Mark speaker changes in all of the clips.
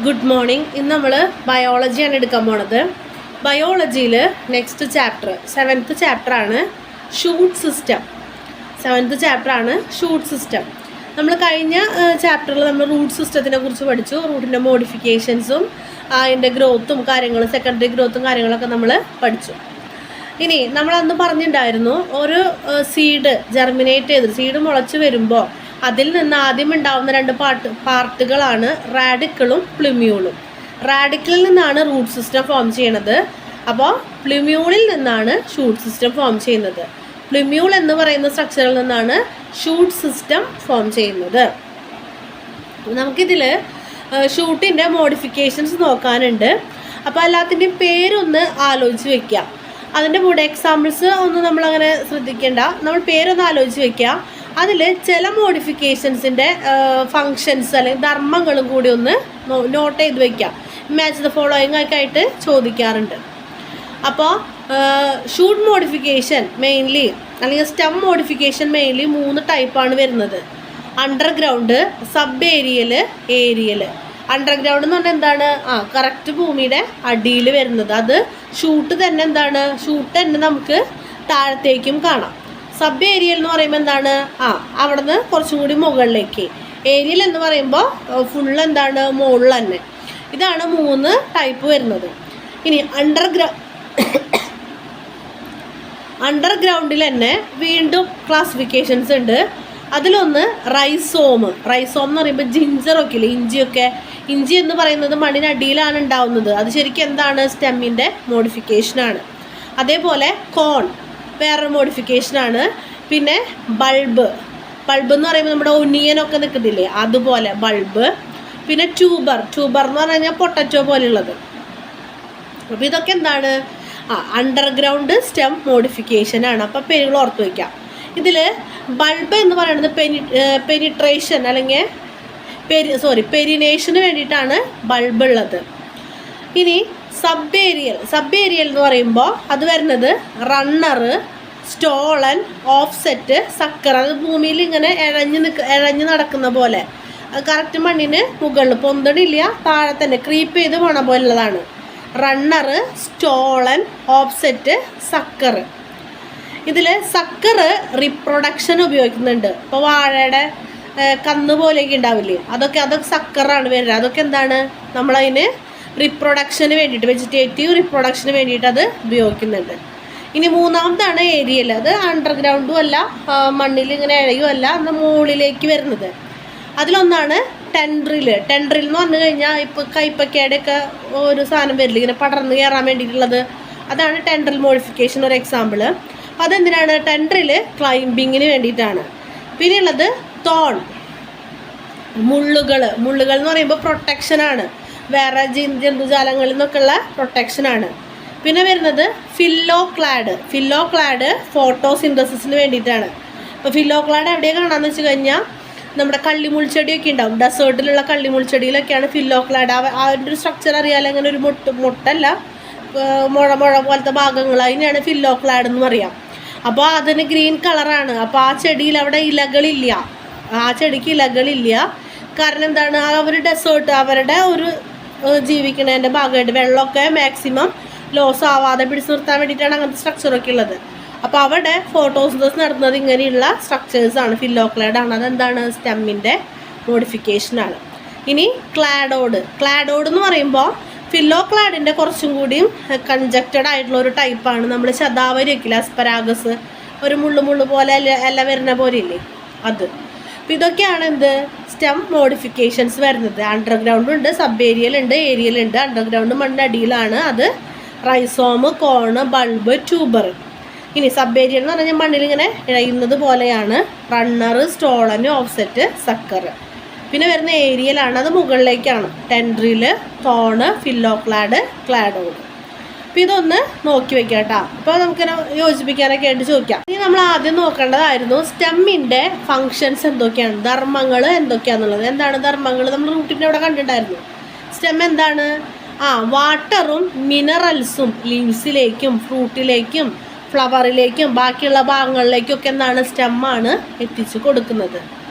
Speaker 1: Good morning. ഇന്ന് നമ്മൾ ബയോളജിയാണ് എടുക്കാൻ പോണത്. ബയോളജിയിൽ നെക്സ്റ്റ് ചാപ്റ്റർ 7th ചാപ്റ്ററാണ് ഷൂട്ട് സിസ്റ്റം. 7th ചാപ്റ്ററാണ് ഷൂട്ട് സിസ്റ്റം. നമ്മൾ കഴിഞ്ഞ ചാപ്റ്ററിൽ നമ്മൾ റൂട്ട് സിസ്റ്റത്തിനെ കുറിച്ച് പഠിച്ചു. റൂട്ടിൻ്റെ മോഡിഫിക്കേഷൻസും അതിൻ്റെ ഗ്രോത്തും കാര്യങ്ങളും സെക്കൻഡറി ഗ്രോത്തും കാര്യങ്ങളൊക്കെ നമ്മൾ പഠിച്ചു. ഇനി നമ്മളന്ന് പറഞ്ഞിട്ടുണ്ടായിരുന്നു, ഒരു സീഡ് ജെർമിനേറ്റ് ചെയ്ത് സീഡ് മുളച്ച് വരുമ്പോൾ അതിൽ നിന്ന് ആദ്യം ഉണ്ടാകുന്ന രണ്ട് പാർട്ടുകളാണ് റാഡിക്കിളും പ്ലിമ്യൂളും. റാഡിക്കിളിൽ നിന്നാണ് റൂട്ട് സിസ്റ്റം ഫോം ചെയ്യണത്. അപ്പോൾ പ്ലിമ്യൂളിൽ നിന്നാണ് ഷൂട്ട് സിസ്റ്റം ഫോം ചെയ്യുന്നത്. പ്ലിമ്യൂൾ എന്ന് പറയുന്ന സ്ട്രക്ചറിൽ നിന്നാണ് ഷൂട്ട് സിസ്റ്റം ഫോം ചെയ്യുന്നത്. നമുക്കിതിൽ ഷൂട്ടിൻ്റെ മോഡിഫിക്കേഷൻസ് നോക്കാനുണ്ട്. അപ്പോൾ എല്ലാത്തിൻ്റെയും പേരൊന്ന് ആലോചിച്ച് വെക്കുക. അതിൻ്റെ കൂടെ എക്സാമ്പിൾസ് ഒന്നും നമ്മളങ്ങനെ ശ്രദ്ധിക്കേണ്ട, നമ്മൾ പേരൊന്ന് ആലോചിച്ച് വെക്കുക. അതിൽ ചില മോഡിഫിക്കേഷൻസിൻ്റെ ഫങ്ഷൻസ് അല്ലെങ്കിൽ ധർമ്മങ്ങളും കൂടി ഒന്ന് നോട്ട് ചെയ്ത് വയ്ക്കുക. മാച്ച് ദ ഫോളോയിങ് ഒക്കെ ആയിട്ട് ചോദിക്കാറുണ്ട്. അപ്പോൾ ഷൂട്ട് മോഡിഫിക്കേഷൻ മെയിൻലി അല്ലെങ്കിൽ സ്റ്റെം മോഡിഫിക്കേഷൻ മെയിൻലി 3 ടൈപ്പാണ് വരുന്നത്: underground, sub aerial, aerial. Underground എന്ന് പറഞ്ഞാൽ എന്താണ്? കറക്റ്റ് ഭൂമിയുടെ അടിയിൽ വരുന്നത്. അത് ഷൂട്ട് തന്നെ എന്താണ്? ഷൂട്ട് തന്നെ നമുക്ക് താഴത്തേക്കും കാണാം. സബ് ഏരിയൽ എന്ന് പറയുമ്പോൾ എന്താണ്? അവിടെ നിന്ന് കുറച്ചും കൂടി മുകളിലേക്ക്. ഏരിയൽ എന്ന് പറയുമ്പോൾ ഫുള്ള് എന്താണ്? മുകളിൽ തന്നെ. ഇതാണ് 3 ടൈപ്പ് വരുന്നത്. ഇനി അണ്ടർഗ്രൗണ്ടിൽ തന്നെ വീണ്ടും ക്ലാസിഫിക്കേഷൻസ് ഉണ്ട്. അതിലൊന്ന് റൈസോം. റൈസോം എന്ന് പറയുമ്പോൾ ജിഞ്ചറൊക്കെ ഇല്ലേ, ഇഞ്ചിയൊക്കെ. ഇഞ്ചി എന്ന് പറയുന്നത് മണ്ണിനടിയിലാണ് ഉണ്ടാവുന്നത്. അത് ശരിക്കും എന്താണ്? സ്റ്റെമ്മിൻ്റെ മോഡിഫിക്കേഷനാണ്. അതേപോലെ കോൺ വേറൊരു മോഡിഫിക്കേഷനാണ്. പിന്നെ ബൾബ് എന്ന് പറയുമ്പോൾ നമ്മുടെ ഒനിയനൊക്കെ നിൽക്കുന്നില്ലേ, അതുപോലെ ബൾബ്. പിന്നെ ട്യൂബർ എന്ന് പറഞ്ഞു കഴിഞ്ഞാൽ പൊട്ടറ്റോ പോലെയുള്ളത്. അപ്പോൾ ഇതൊക്കെ എന്താണ്? അണ്ടർഗ്രൗണ്ട് സ്റ്റെം മോഡിഫിക്കേഷനാണ്. അപ്പോൾ പേരുകൾ ഓർത്ത് വയ്ക്കാം. ഇതിൽ ബൾബ് എന്ന് പറയുന്നത് പെനിട്രേഷൻ അല്ലെങ്കിൽ പെരിനേഷന് വേണ്ടിയിട്ടാണ് ബൾബ് ഉള്ളത്. ഇനി സബ് ഏരിയൽ എന്ന് പറയുമ്പോൾ അത് വരുന്നത് റണ്ണർ, സ്റ്റോളൻ, ഓഫ്സെറ്റ്, സക്കർ. അത് ഭൂമിയിൽ ഇങ്ങനെ ഇഴഞ്ഞ് നടക്കുന്ന പോലെ, അത് കറക്റ്റ് മണ്ണിന് മുകളിൽ പൊന്തണില്ല, താഴെ തന്നെ ക്രീപ്പ് ചെയ്ത് പോണ പോലുള്ളതാണ്. Runner, stolon, offset, sucker. ഇതിൽ സക്കർ റീപ്രൊഡക്ഷൻ ഉപയോഗിക്കുന്നുണ്ട്. ഇപ്പോൾ വാഴയുടെ കന്ന് പോലെയൊക്കെ ഉണ്ടാവില്ലേ, അതൊക്കെ സക്കറാണ് വരുന്നത്. അതൊക്കെ എന്താണ്? നമ്മളതിന് റീപ്രൊഡക്ഷന് വേണ്ടിയിട്ട്, വെജിറ്റേറ്റീവ് റീപ്രൊഡക്ഷന് വേണ്ടിയിട്ട് അത് ഉപയോഗിക്കുന്നുണ്ട്. ഇനി മൂന്നാമതാണ് ഏരിയൽ. അത് അണ്ടർഗ്രൗണ്ടും അല്ല, മണ്ണിൽ ഇങ്ങനെ ഇഴയും അല്ല, അത് മുകളിലേക്ക് വരുന്നത്. അതിലൊന്നാണ് ടെൻഡ്രിൽ എന്ന് പറഞ്ഞു കഴിഞ്ഞാൽ ഇപ്പോൾ കൈപ്പക്കയുടെയൊക്കെ ഒരു സാധനം വരില്ല, ഇങ്ങനെ പടർന്ന് കയറാൻ വേണ്ടിയിട്ടുള്ളത്. അതാണ് ടെൻഡ്രിൽ മോഡിഫിക്കേഷൻ ഒരു എക്സാമ്പിൾ. അതെന്തിനാണ്? ടെൻഡ്രിൽ ക്ലൈംബിങ്ങിന് വേണ്ടിയിട്ടാണ്. പിന്നെയുള്ളത് തോൺ, മുള്ളുകൾ എന്ന് പറയുമ്പോൾ പ്രൊട്ടക്ഷനാണ്, വേറെ ജന്തുജാലങ്ങളിൽ നിന്നൊക്കെയുള്ള പ്രൊട്ടക്ഷനാണ്. പിന്നെ വരുന്നത് ഫില്ലോ ക്ലാഡ് ഫോട്ടോസിന്തസിന് വേണ്ടിയിട്ടാണ്. അപ്പോൾ ഫില്ലോ ക്ലാഡ് എവിടെയാണ് കാണാമെന്ന് വെച്ച് കഴിഞ്ഞാൽ നമ്മുടെ കള്ളിമുൾച്ചെടിയൊക്കെ ഉണ്ടാവും, ഡെസേർട്ടിലുള്ള കള്ളിമുൾച്ചെടിയിലൊക്കെയാണ് ഫില്ലോ ക്ലാഡ്. അതിൻ്റെ ഒരു സ്ട്രക്ചർ അറിയാലോ, അങ്ങനെ ഒരു മുട്ടല്ല, മുഴ പോലത്തെ ഭാഗങ്ങൾ, അതിനാണ് ഫില്ലോ ക്ലാഡ് എന്ന് പറയാം. അപ്പോൾ അതിന് ഗ്രീൻ കളറാണ്. അപ്പോൾ ആ ചെടിയിൽ അവിടെ ഇലകളില്ല, ആ ചെടിക്ക് ഇലകളില്ല. കാരണം എന്താണ്? അവർ ഡെസേർട്ട്, അവരുടെ ഒരു ജീവിക്കുന്നതിൻ്റെ ഭാഗമായിട്ട് വെള്ളമൊക്കെ മാക്സിമം ലോസ് ആവാതെ പിടിച്ചു നിർത്താൻ വേണ്ടിയിട്ടാണ് അങ്ങനത്തെ സ്ട്രക്ചറൊക്കെ ഉള്ളത്. അപ്പോൾ അവിടെ ഫോട്ടോസിന്തസിസ് നടത്തുന്നത് ഇങ്ങനെയുള്ള സ്ട്രക്ചേഴ്സാണ്, ഫില്ലോ ക്ലാഡാണ്. അതെന്താണ്? സ്റ്റെമ്മിൻ്റെ മോഡിഫിക്കേഷനാണ്. ഇനി ക്ലാഡോഡ് എന്ന് പറയുമ്പോൾ ഫില്ലോ ക്ലാഡിൻ്റെ കുറച്ചും കൂടിയും കൺജക്റ്റഡ് ആയിട്ടുള്ള ഒരു ടൈപ്പാണ്. നമ്മൾ ശതാവരി വയ്ക്കില്ല, അസ്പരാഗസ്, ഒരു മുള്ളു പോലെ എല്ലാം വരുന്ന പോലെ ഇല്ലേ, അത്. അപ്പോൾ ഇതൊക്കെയാണ് എന്ത്? സ്റ്റെം മോഡിഫിക്കേഷൻസ് വരുന്നത്. അണ്ടർഗ്രൗണ്ട് ഉണ്ട്, സബ് ഏരിയൽ ഉണ്ട്, ഏരിയൽ ഉണ്ട്. അണ്ടർഗ്രൗണ്ട് മണ്ണിനടിയിലാണ്. അത് റൈസോം, കോണ്, ബൾബ്, ട്യൂബർ. ഇനി സബ് ഏരിയൽ എന്ന് പറഞ്ഞാൽ മണ്ണിലിങ്ങനെ ഇഴയുന്നത് പോലെയാണ് റണ്ണർ, സ്റ്റോളൻ, ഓഫ്സെറ്റ്, സക്കർ. പിന്നെ വരുന്ന ഏരിയലാണ്, അത് മുകളിലേക്കാണ്. Tendril, thorn, phylloclade. അപ്പോൾ ഇതൊന്ന് നോക്കി വെക്കാം കേട്ടോ. അപ്പോൾ നമുക്കിങ്ങനെ യോജിപ്പിക്കാനൊക്കെ ആയിട്ട് ചോദിക്കാം. ഇനി നമ്മൾ ആദ്യം നോക്കേണ്ടതായിരുന്നു സ്റ്റെമ്മിൻ്റെ ഫങ്ഷൻസ് എന്തൊക്കെയാണ്, ധർമ്മങ്ങൾ എന്തൊക്കെയാണെന്നുള്ളത്. എന്താണ് ധർമ്മങ്ങൾ? നമ്മൾ റൂട്ടിൻ്റെ അവിടെ കണ്ടിട്ടുണ്ടായിരുന്നു. സ്റ്റെം എന്താണ്? വാട്ടറും മിനറൽസും ലീവ്സിലേക്കും ഫ്രൂട്ടിലേക്കും ഫ്ലവറിലേക്കും ബാക്കിയുള്ള ഭാഗങ്ങളിലേക്കൊക്കെ എന്താണ്? സ്റ്റെമ്മാണ് എത്തിച്ചു കൊടുക്കുന്നത്.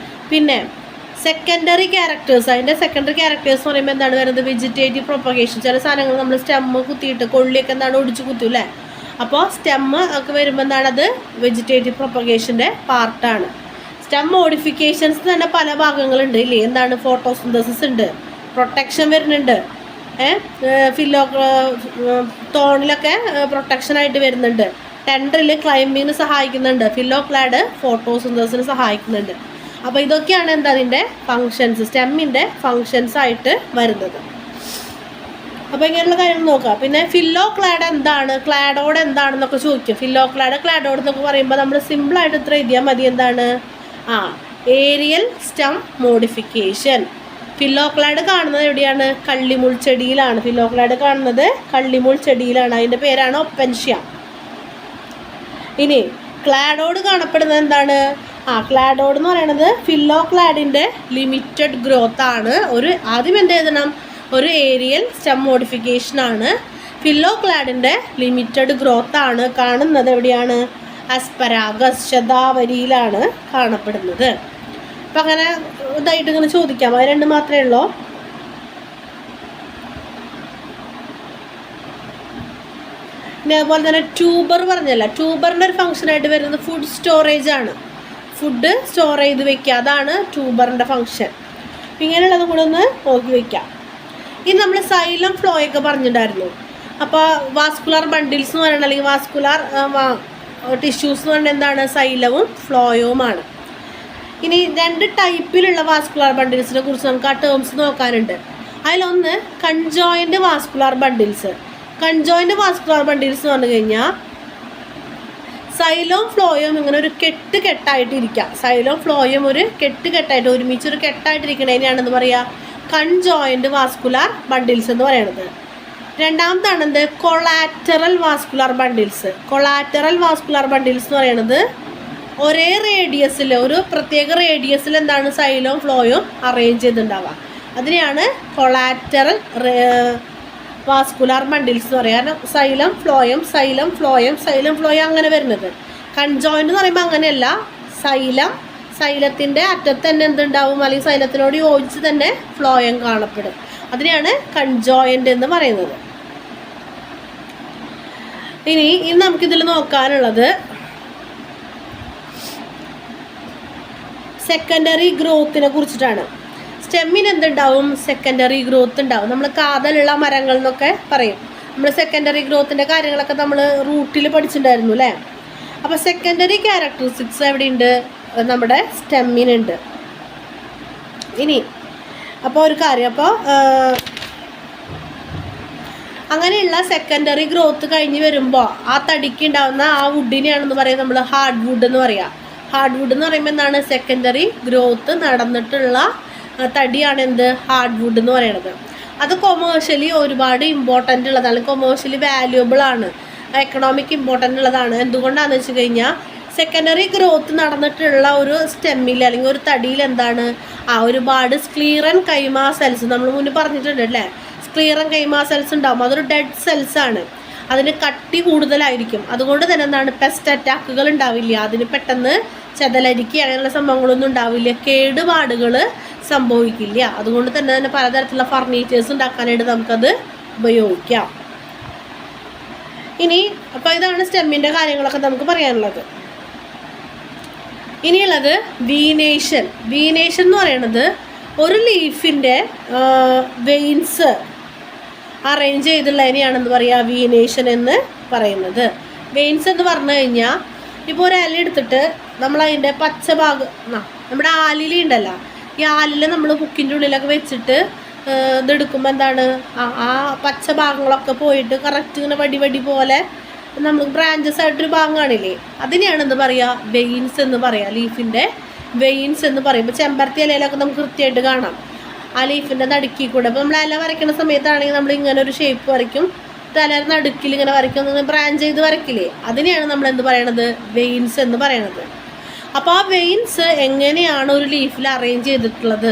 Speaker 1: പിന്നെ സെക്കൻഡറി ക്യാരക്ടേഴ്സ്, അതിൻ്റെ സെക്കൻഡറി ക്യാരക്ടേഴ്സ് എന്ന് പറയുമ്പോൾ എന്താണ് വരുന്നത്? Vegetative propagation. ചില സാധനങ്ങൾ നമ്മൾ സ്റ്റെമ്മ് കുത്തിയിട്ട് കൊള്ളിയൊക്കെ എന്താണ് ഒടിച്ച് കുത്തും അല്ലേ? അപ്പോൾ സ്റ്റെമ്മ് ഒക്കെ വരുമ്പോൾ എന്താണ്? അത് വെജിറ്റേറ്റീവ് പ്രൊപ്പഗേഷൻ്റെ പാർട്ടാണ്. സ്റ്റെം മോഡിഫിക്കേഷൻസ് തന്നെ പല ഭാഗങ്ങളുണ്ട് ഇല്ലേ? എന്താണ്? ഫോട്ടോസിന്തസിസ് ഉണ്ട്, പ്രൊട്ടക്ഷൻ വരുന്നുണ്ട്, തോണിലൊക്കെ പ്രൊട്ടക്ഷനായിട്ട് വരുന്നുണ്ട്, ടെൻഡറിൽ ക്ലൈമ്പിങ്ങിന് സഹായിക്കുന്നുണ്ട്, ഫില്ലോക്ലാഡ് ഫോട്ടോസിന്തസിന് സഹായിക്കുന്നുണ്ട്. അപ്പോൾ ഇതൊക്കെയാണ് എന്താ അതിൻ്റെ ഫങ്ഷൻസ്, സ്റ്റെമ്മിൻ്റെ ഫങ്ഷൻസ് ആയിട്ട് വരുന്നത്. അപ്പോൾ ഇങ്ങനെയുള്ള കാര്യങ്ങൾ നോക്കാം. പിന്നെ ഫില്ലോക്ലാഡ് എന്താണ്, ക്ലാഡോഡ് എന്താണെന്നൊക്കെ ചോദിക്കും. ഫില്ലോക്ലാഡ്, ക്ലാഡോഡ് എന്നൊക്കെ പറയുമ്പോൾ നമ്മൾ സിമ്പിളായിട്ട് ഇത്ര എഴുതിയാൽ മതി. എന്താണ്? Aerial stem modification. ഫില്ലോക്ലാഡ് കാണുന്നത് എവിടെയാണ്? കള്ളിമുൾ ചെടിയിലാണ്. ഫില്ലോക്ലാഡ് കാണുന്നത് കള്ളിമുൾ ചെടിയിലാണ്. അതിൻ്റെ പേരാണ് ഒപ്പൻഷ്യ. ഇനി ക്ലാഡോഡ് കാണപ്പെടുന്നത് എന്താണ്? ക്ലാഡോഡ് എന്ന് പറയുന്നത് ഫില്ലോക്ലാഡിൻ്റെ ലിമിറ്റഡ് ഗ്രോത്ത് ആണ്. ആദ്യം എന്ത് എഴുതണം? ഒരു ഏരിയൽ സ്റ്റെം മോഡിഫിക്കേഷൻ ആണ്. ഫില്ലോക്ലാഡിൻ്റെ ലിമിറ്റഡ് ഗ്രോത്ത് ആണ്. കാണുന്നത് എവിടെയാണ്? അസ്പരാഗസ്, ശതാവരിയിലാണ് കാണപ്പെടുന്നത്. അപ്പം അങ്ങനെ ഇതായിട്ട് ഇങ്ങനെ ചോദിക്കാം. അത് രണ്ട് മാത്രമേ ഉള്ളൂ. പിന്നെ അതുപോലെ തന്നെ ട്യൂബർ പറഞ്ഞല്ല, ട്യൂബറിൻ്റെ ഒരു ഫംഗ്ഷനായിട്ട് വരുന്നത് ഫുഡ് സ്റ്റോറേജ് ആണ്. ഫുഡ് സ്റ്റോർ ചെയ്ത് വെക്കുക, അതാണ് ട്യൂബറിൻ്റെ ഫംഗ്ഷൻ. ഇങ്ങനെയുള്ളത് കൂടെ ഒന്ന് നോക്കി വെക്കാം. ഇനി നമ്മൾ സൈലം ഫ്ലോയൊക്കെ പറഞ്ഞിട്ടുണ്ടായിരുന്നു. അപ്പോൾ വാസ്കുലാർ ബണ്ടിൽസ് എന്ന് പറയുന്നത്, അല്ലെങ്കിൽ വാസ്കുലാർ ടിഷ്യൂസ് എന്ന് പറയുന്നത് എന്താണ്? സൈലവും ഫ്ലോയുമാണ്. ഇനി രണ്ട് ടൈപ്പിലുള്ള വാസ്കുലാർ ബണ്ടിൽസിനെ കുറിച്ച് നമുക്ക് ആ ടേംസ് നോക്കാനുണ്ട്. അതിലൊന്ന് conjoint vascular bundles. Conjoint vascular bundles എന്ന് പറഞ്ഞു കഴിഞ്ഞാൽ സൈലോം ഫ്ലോയും ഇങ്ങനെ ഒരു കെട്ടായിട്ട് ഇരിക്കാം. സൈലോം ഫ്ലോയും ഒരു കെട്ടായിട്ട് ഒരുമിച്ചൊരു കെട്ടായിട്ടിരിക്കണതിനാണെന്ന് പറയുക കൺജോയിൻ്റ് വാസ്കുലാർ ബണ്ടിൽസ് എന്ന് പറയുന്നത്. രണ്ടാമതാണ് എന്ത്? Collateral vascular bundles. Collateral vascular bundles എന്ന് പറയുന്നത് ഒരേ റേഡിയസിൽ, ഒരു പ്രത്യേക റേഡിയസിൽ എന്താണ്? സൈലോം ഫ്ലോയും അറേഞ്ച് ചെയ്തിട്ടുണ്ടാവുക. അതിനെയാണ് കൊളാറ്ററൽ വാസ്കുലാർ ബണ്ടിൽസ് എന്ന് പറയുക. കാരണം xylem phloem xylem phloem xylem phloem അങ്ങനെ വരുന്നത്. കൺജോയിൻ്റ് എന്ന് പറയുമ്പോൾ അങ്ങനെയല്ല. സൈലത്തിൻ്റെ അറ്റത്ത് തന്നെ എന്തുണ്ടാവും? അല്ലെങ്കിൽ സൈലത്തിനോട് യോജിച്ച് തന്നെ ഫ്ലോയം കാണപ്പെടും. അതിനെയാണ് കൺജോയിൻ്റ് എന്ന് പറയുന്നത്. ഇനി നമുക്കിതിൽ നോക്കാനുള്ളത് സെക്കൻഡറി ഗ്രോത്തിനെ കുറിച്ചിട്ടാണ്. സ്റ്റെമ്മിന് എന്തുണ്ടാവും? സെക്കൻഡറി ഗ്രോത്ത് ഉണ്ടാവും. നമ്മൾ കാതലുള്ള മരങ്ങൾ എന്നൊക്കെ പറയും. നമ്മൾ സെക്കൻഡറി ഗ്രോത്തിൻ്റെ കാര്യങ്ങളൊക്കെ നമ്മൾ റൂട്ടിൽ പഠിച്ചിട്ടുണ്ടായിരുന്നു അല്ലേ? അപ്പോൾ സെക്കൻഡറി ക്യാരക്ടറിസ്റ്റിക്സ് എവിടെയുണ്ട്? നമ്മുടെ സ്റ്റെമ്മിനുണ്ട്. ഇനി അപ്പോൾ ഒരു കാര്യം, അപ്പോൾ അങ്ങനെയുള്ള സെക്കൻഡറി ഗ്രോത്ത് കഴിഞ്ഞ് വരുമ്പോൾ ആ തടിക്ക് ഉണ്ടാകുന്ന ആ വുഡിനെയാണെന്ന് പറയുന്നത് നമ്മൾ ഹാർഡ് വുഡ് എന്ന് പറയുക. ഹാർഡ് വുഡ് എന്ന് പറയുമ്പോൾ എന്താണ്? സെക്കൻഡറി ഗ്രോത്ത് നടന്നിട്ടുള്ള തടിയാണ് എന്ത്? ഹാർഡ് വുഡ് എന്ന് പറയുന്നത്. അത് കൊമേഴ്ഷ്യലി ഒരുപാട് ഇമ്പോർട്ടൻ്റ് ഉള്ളതാണ്, കൊമേഴ്ഷ്യലി വാല്യുബിൾ ആണ്, എക്കണോമിക് ഇമ്പോർട്ടൻ്റ് ഉള്ളതാണ്. എന്തുകൊണ്ടാണെന്ന് വെച്ച് കഴിഞ്ഞാൽ സെക്കൻഡറി ഗ്രോത്ത് നടന്നിട്ടുള്ള ഒരു സ്റ്റെമ്മിൽ അല്ലെങ്കിൽ ഒരു തടിയിൽ എന്താണ്? ഒരുപാട് സ്ക്ലീറൻ കൈമാ സെൽസ്, നമ്മൾ മുന്നേ പറഞ്ഞിട്ടുണ്ട് അല്ലേ? സ്ക്ലീറൻ കൈമാ സെൽസ് ഉണ്ടാകും. അതൊരു ഡെഡ് സെൽസ് ആണ്. അതിന് കട്ടി കൂടുതലായിരിക്കും. അതുകൊണ്ട് തന്നെ എന്താണ്? പെസ്റ്റ് അറ്റാക്കുകൾ ഉണ്ടാവില്ല. അതിന് പെട്ടെന്ന് ചെതലരിക്കുക അങ്ങനെയുള്ള സംഭവങ്ങളൊന്നും ഉണ്ടാവില്ല. കേടുപാടുകൾ സംഭവിക്കില്ല. അതുകൊണ്ട് തന്നെ പലതരത്തിലുള്ള ഫർണിച്ചേഴ്സ് ഉണ്ടാക്കാനായിട്ട് നമുക്കത് ഉപയോഗിക്കാം. ഇനി അപ്പോൾ ഇതാണ് സ്റ്റെമ്മിൻ്റെ കാര്യങ്ങളൊക്കെ നമുക്ക് പറയാനുള്ളത്. ഇനിയുള്ളത് വീനേഷൻ. വീനേഷൻ എന്ന് പറയുന്നത് ഒരു ലീഫിൻ്റെ വെയിൻസ് അറേഞ്ച് ചെയ്തുള്ളതിനെയാണെന്ന് പറയുക വീനേഷൻ എന്ന് പറയുന്നത്. വെയിൻസ് എന്ന് പറഞ്ഞു കഴിഞ്ഞാൽ ഇപ്പോൾ ഒരു ഇല എടുത്തിട്ട് നമ്മളതിൻ്റെ പച്ച ഭാഗം, നമ്മുടെ ആലില ഉണ്ടല്ലോ, ഈ ആലില നമ്മൾ ബുക്കിൻ്റെ ഉള്ളിലൊക്കെ വെച്ചിട്ട് ഇതെടുക്കുമ്പോൾ എന്താണ്? ആ പച്ച ഭാഗങ്ങളൊക്കെ പോയിട്ട് കറക്റ്റ് ഇങ്ങനെ വടി പോലെ നമ്മൾ ബ്രാഞ്ചസ് ആയിട്ടൊരു ഭാഗം കാണില്ലേ, അതിനെയാണ് എന്ത് പറയുക? വെയിൻസ് എന്ന് പറയുക. ലീഫിൻ്റെ വെയിൻസ് എന്ന് പറയുമ്പോൾ ചെമ്പരത്തി ഇലയിലൊക്കെ നമുക്ക് കൃത്യമായിട്ട് കാണാം ആ ലീഫിൻ്റെ നടുക്കി കൂടെ. അപ്പോൾ നമ്മൾ ഇല വരയ്ക്കുന്ന സമയത്താണെങ്കിൽ നമ്മൾ ഇങ്ങനെ ഒരു ഷേപ്പ് വരയ്ക്കും, തല നടുക്കിൽ ഇങ്ങനെ വരയ്ക്കും, ബ്രാഞ്ച് ചെയ്ത് വരയ്ക്കില്ലേ, അതിനെയാണ് നമ്മൾ എന്ത് പറയണത്? വെയിൻസ് എന്ന് പറയണത്. അപ്പോൾ ആ വെയിൻസ് എങ്ങനെയാണ് ഒരു ലീഫിൽ അറേഞ്ച് ചെയ്തിട്ടുള്ളത്,